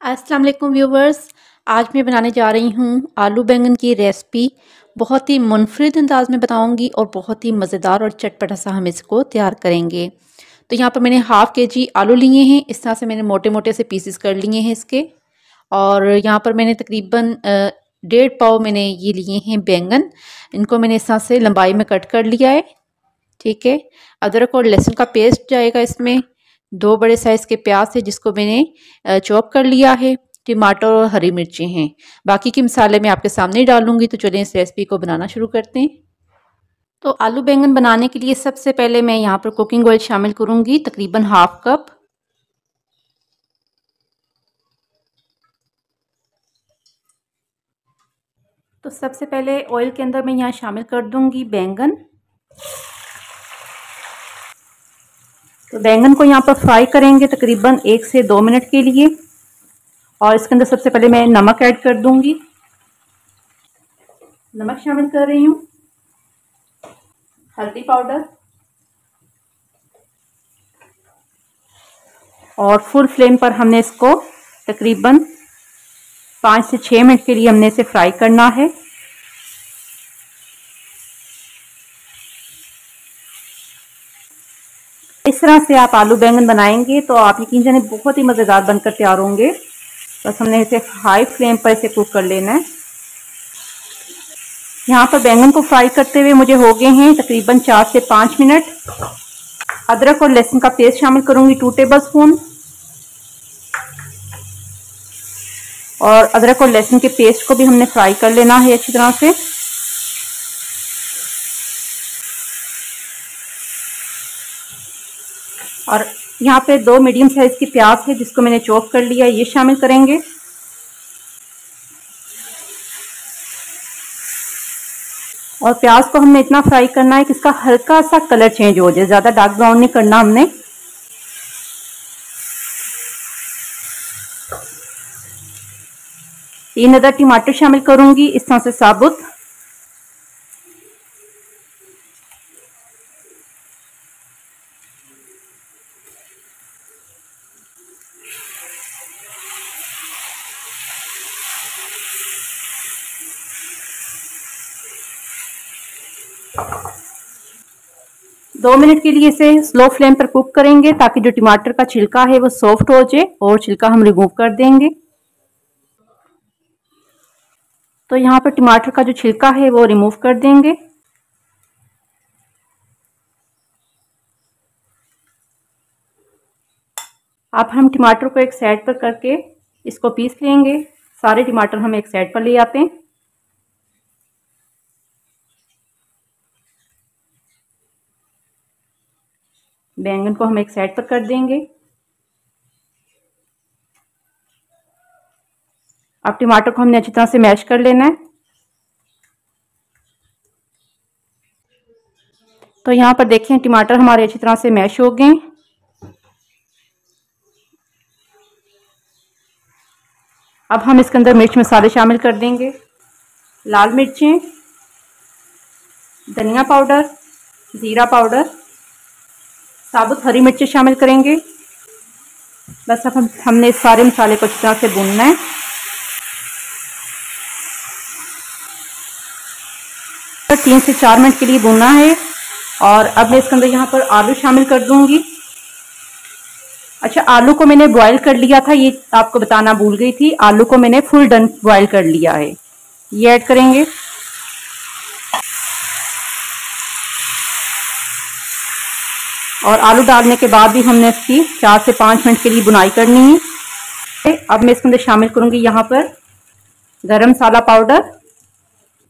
अस्सलाम वालेकुम व्यूवर्स। आज मैं बनाने जा रही हूँ आलू बैंगन की रेसिपी। बहुत ही मुनफरिद अंदाज में बताऊँगी और बहुत ही मज़ेदार और चटपटा सा हम इसको तैयार करेंगे। तो यहाँ पर मैंने हाफ़ केजी आलू लिए हैं। इस तरह से मैंने मोटे मोटे से पीसेस कर लिए हैं इसके। और यहाँ पर मैंने तकरीबन 1.5 पाव मैंने ये लिए हैं बैंगन। इनको मैंने इस तरह से लंबाई में कट कर लिया है। ठीक है। अदरक और लहसुन का पेस्ट जाएगा इसमें। 2 बड़े साइज़ के प्याज है जिसको मैंने चॉप कर लिया है। टमाटर और हरी मिर्चें हैं। बाकी के मसाले मैं आपके सामने ही डालूंगी। तो चलिए इस रेसिपी को बनाना शुरू करते हैं। तो आलू बैंगन बनाने के लिए सबसे पहले मैं यहाँ पर कुकिंग ऑयल शामिल करूंगी, तकरीबन हाफ कप। तो सबसे पहले ऑयल के अंदर मैं यहाँ शामिल कर दूंगी बैंगन। तो बैंगन को यहाँ पर फ्राई करेंगे तकरीबन 1 से 2 मिनट के लिए। और इसके अंदर सबसे पहले मैं नमक ऐड कर दूंगी। नमक शामिल कर रही हूँ, हल्दी पाउडर, और फुल फ्लेम पर हमने इसको तकरीबन 5 से 6 मिनट के लिए हमने इसे फ्राई करना है। इस तरह से आप आलू बैंगन बनाएंगे तो आप यकीन जाने बहुत ही मज़ेदार बनकर तैयार होंगे। बस हमने इसे हाई फ्लेम पर इसे कुक कर लेना है। यहाँ पर बैंगन को फ्राई करते हुए मुझे हो गए हैं तकरीबन 4 से 5 मिनट। अदरक और लहसुन का पेस्ट शामिल करूंगी 2 टेबल स्पून। और अदरक और लहसुन के पेस्ट को भी हमने फ्राई कर लेना है अच्छी तरह से। और यहाँ पे 2 मीडियम साइज की प्याज है जिसको मैंने चॉप कर लिया, ये शामिल करेंगे। और प्याज को हमने इतना फ्राई करना है कि इसका हल्का सा कलर चेंज हो जाए, ज्यादा डार्क ब्राउन नहीं करना हमने। तीन अदर टमाटर शामिल करूंगी इस तरह से साबुत। दो मिनट के लिए इसे स्लो फ्लेम पर कुक करेंगे ताकि जो टमाटर का छिलका है वो सॉफ्ट हो जाए, और छिलका हम रिमूव कर देंगे। तो यहाँ पर टमाटर का जो छिलका है वो रिमूव कर देंगे। अब हम टमाटर को एक साइड पर करके इसको पीस लेंगे। सारे टमाटर हम एक साइड पर ले आते हैं। बैंगन को हम एक साइड पर कर देंगे। अब टमाटर को हमने अच्छी तरह से मैश कर लेना है। तो यहाँ पर देखें टमाटर हमारे अच्छी तरह से मैश हो गए। अब हम इसके अंदर मिर्च मसाले शामिल कर देंगे। लाल मिर्चें, धनिया पाउडर, जीरा पाउडर, साबुत हरी मिर्चें शामिल करेंगे। बस अब हमने इस सारे मसाले को अच्छी तरह से भूनना है। तो 3 से 4 मिनट के लिए भूनना है। और अब मैं इसके अंदर यहाँ पर आलू शामिल कर दूंगी। अच्छा, आलू को मैंने बॉईल कर लिया था, ये आपको बताना भूल गई थी। आलू को मैंने फुल डन बॉईल कर लिया है, ये ऐड करेंगे। और आलू डालने के बाद भी हमने इसकी 4 से 5 मिनट के लिए भुनाई करनी है। अब मैं इसके अंदर शामिल करूंगी यहाँ पर गरम मसाला पाउडर।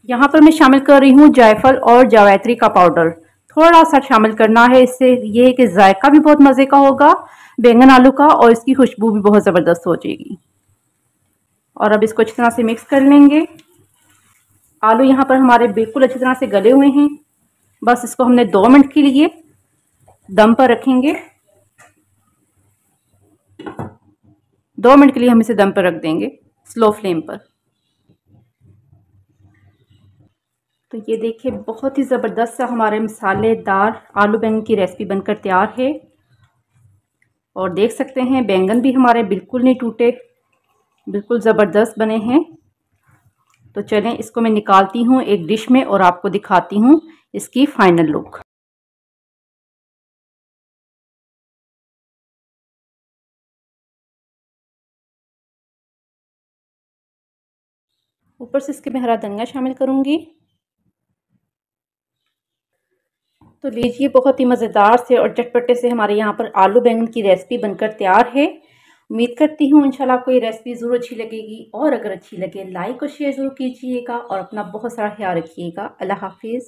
यहाँ पर मैं शामिल कर रही हूँ जायफल और जावित्री का पाउडर, थोड़ा सा शामिल करना है। इससे ये है कि जायका भी बहुत मज़े का होगा बैंगन आलू का, और इसकी खुशबू भी बहुत ज़बरदस्त हो जाएगी। और अब इसको अच्छी तरह से मिक्स कर लेंगे। आलू यहाँ पर हमारे बिल्कुल अच्छी तरह से गले हुए हैं। बस इसको हमने 2 मिनट के लिए दम पर रखेंगे। 2 मिनट के लिए हम इसे दम पर रख देंगे स्लो फ्लेम पर। तो ये देखिए बहुत ही ज़बरदस्त सा हमारे मसालेदार आलू बैंगन की रेसिपी बनकर तैयार है। और देख सकते हैं बैंगन भी हमारे बिल्कुल नहीं टूटे। बिल्कुल ज़बरदस्त बने हैं। तो चलें इसको मैं निकालती हूँ एक डिश में और आपको दिखाती हूँ इसकी फाइनल लुक। ऊपर से इसके मैं हरा धनिया शामिल करूँगी। तो लीजिए बहुत ही मज़ेदार से और चटपटे से हमारे यहाँ पर आलू बैंगन की रेसिपी बनकर तैयार है। उम्मीद करती हूँ इंशाल्लाह आपको ये रेसिपी ज़रूर अच्छी लगेगी और अगर अच्छी लगे लाइक और शेयर ज़रूर कीजिएगा और अपना बहुत सारा ख्याल रखिएगा। अल्लाह हाफिज़।